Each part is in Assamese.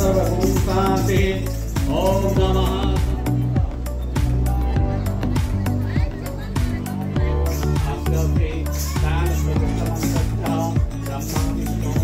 सर्वभूताते ओम नमः आस्ते दान प्रकटमंतः ब्रह्मा विष्णु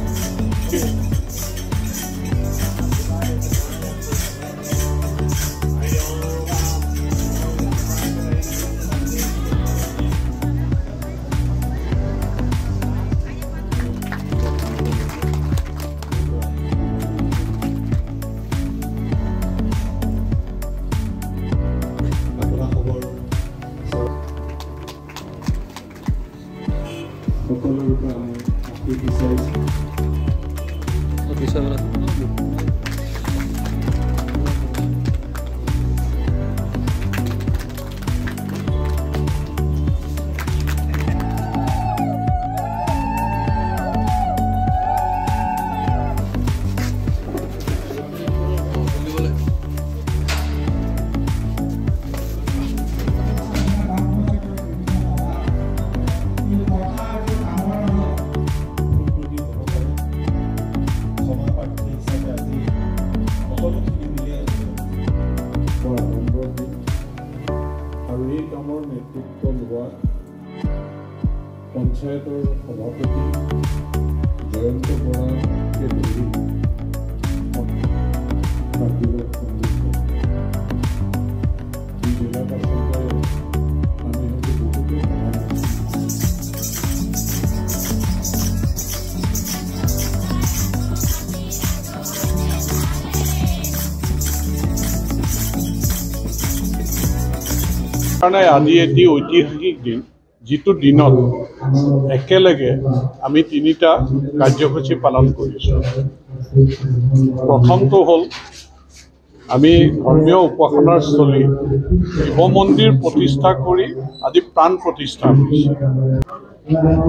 पंचायतर सभापति जयंत बराके धरि जिला आसलते आम बहुते আজি এটি ঐতিহাসিক দিন যিটো দিনত একেলগে আমি তিনিটা কাৰ্যসূচী পালন কৰিছোঁ। প্ৰথমটো হ'ল আমি ধৰ্মীয় উপাসনাৰ স্থলী শিৱ মন্দিৰ প্ৰতিষ্ঠা কৰি আজি প্ৰাণ প্ৰতিষ্ঠা কৰিছোঁ।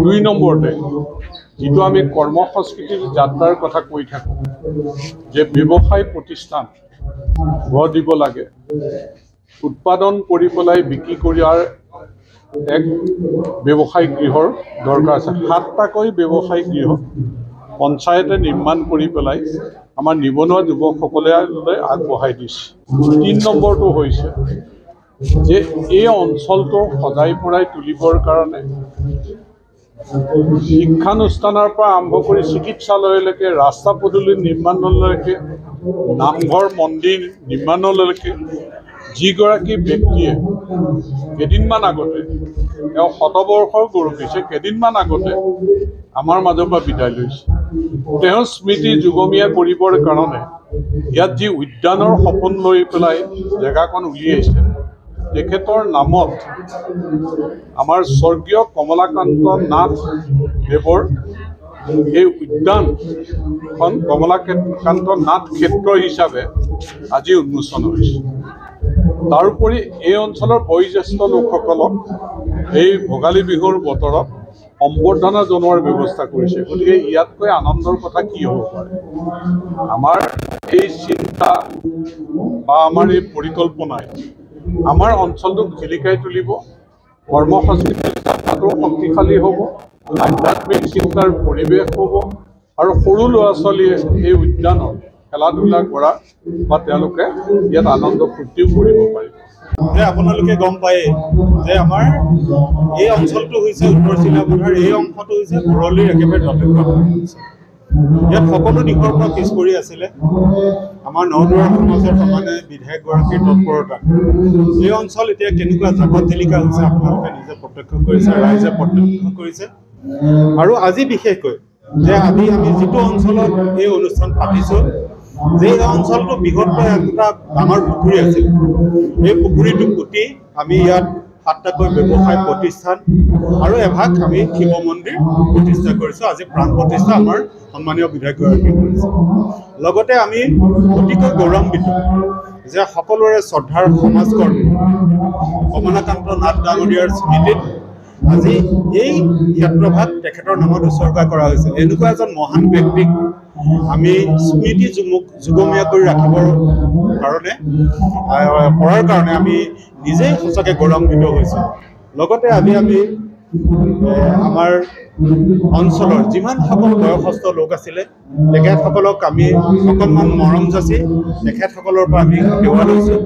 ২ নম্বৰতে যিটো আমি কৰ্ম সংস্কৃতিৰ যাত্ৰাৰ কথা কৈ থাকোঁ যে ব্যৱসায় প্ৰতিষ্ঠান গঢ় দিব লাগে, উৎপাদন কৰি পেলাই বিক্ৰী কৰাৰ এক ব্যৱসায়িক গৃহৰ দৰকাৰ আছে। ৭টাকৈ ব্যৱসায়িক গৃহ পঞ্চায়তে নিৰ্মাণ কৰি পেলাই আমাৰ নিবনুৱা যুৱকসকলে আগবঢ়াই দিছে। ৩ নম্বৰটো হৈছে যে এই অঞ্চলটো সজাই পৰাই তুলিবৰ কাৰণে শিক্ষানুষ্ঠানৰ পৰা আৰম্ভ কৰি চিকিৎসালয়লৈকে, ৰাস্তা পদূলি নিৰ্মাণলৈকে, নামঘৰ মন্দিৰ নিৰ্মাণলৈকে যিগৰাকী ব্যক্তিয়ে কেইদিনমান আগতে তেওঁ শতবৰ্ষৰ গৌৰৱিছে, কেইদিনমান আগতে আমাৰ মাজৰ পৰা বিদায় লৈছে। তেওঁৰ স্মৃতি যুগমীয়া কৰিবৰ কাৰণে ইয়াত যি উদ্যানৰ সপোন লৈ পেলাই জেগাকণ উলিয়াইছে, তেখেতৰ নামত আমাৰ স্বৰ্গীয় কমলাকান্ত নাথ দেৱৰ এই উদ্যানখন কমলাকান্ত নাথ ক্ষেত্ৰ হিচাপে আজি উন্মোচন হৈছে। তাৰোপৰি এই অঞ্চলৰ বয়োজ্যেষ্ঠ লোকসকলক এই ভোগালী বিহুৰ বতৰত সম্বৰ্ধনা জনোৱাৰ ব্যৱস্থা কৰিছে। গতিকে ইয়াতকৈ আনন্দৰ কথা কি হ'ব পাৰে? আমাৰ এই চিন্তা বা আমাৰ এই পৰিকল্পনাই আমাৰ অঞ্চলটোক জিলিকাই তুলিব, কৰ্ম সংস্কৃতিৰ যাত্ৰাটো শক্তিশালী হ'ব, আধ্যাত্মিক চিন্তাৰ পৰিৱেশ হ'ব, আৰু সৰু ল'ৰা ছোৱালীয়ে এই উদ্যানত খেলা ধূলা কৰা বা তেওঁলোকে ইয়াত আনন্দ ফূৰ্তিও কৰিব পাৰিব। যে আপোনালোকে গম পায়ে যে আমাৰ এই অঞ্চলটো হৈছে উত্তৰ চিলাপথাৰ, এই অংশটো হৈছে বৰলীৰ একেবাৰে তৎক্ষণাত হৈছে। ইয়াত সকলো দিশৰ পৰা পিছ পৰি আছিলে আমাৰ নদুৱাৰ সমাজৰ সমানে বিধায়কগৰাকীৰ তৎপৰতা। এই অঞ্চল এতিয়া কেনেকুৱা জাকত জিলিকা হৈছে আপোনালোকে নিজে প্ৰত্যক্ষ কৰিছে, ৰাইজে প্ৰত্যক্ষ কৰিছে। আৰু আজি বিশেষকৈ যে আমি যিটো অঞ্চলত এই অনুষ্ঠান পাতিছোঁ, যে এই অঞ্চলটো বৃহৎকৈ এটা ডাঙৰ পুখুৰী আছিল, এই পুখুৰীটো পুতি আমি ইয়াত ৭টাকৈ ব্যৱসায় প্ৰতিষ্ঠান আৰু এভাগ আমি শিৱ মন্দিৰ প্ৰতিষ্ঠা কৰিছোঁ। আজি প্ৰাণ প্ৰতিষ্ঠা আমাৰ সন্মানীয় বিধায়কগৰাকীয়ে কৰিছে। লগতে আমি অতিকৈ গৌৰৱান্বিত যে সকলোৰে শ্ৰদ্ধাৰ সমাজকৰ্মী কমলাকান্ত নাথ ডাঙৰীয়াৰ স্মৃতিত আজি এই ক্ষেত্ৰভাগ তেখেতৰ নামত উৎসৰ্গা কৰা হৈছে। এনেকুৱা এজন মহান ব্যক্তিক আমি স্মৃতি যুগমীয়া কৰি ৰাখিবৰ কাৰণে আমি নিজেই সঁচাকৈ গৌৰৱান্বিত হৈছোঁ। লগতে আমি আমাৰ অঞ্চলৰ যিমানসকল বয়সস্থ লোক আছিলে তেখেতসকলক আমি অকণমান মৰম যাচি তেখেতসকলৰ পৰা আমি সেৱা লৈছোঁ।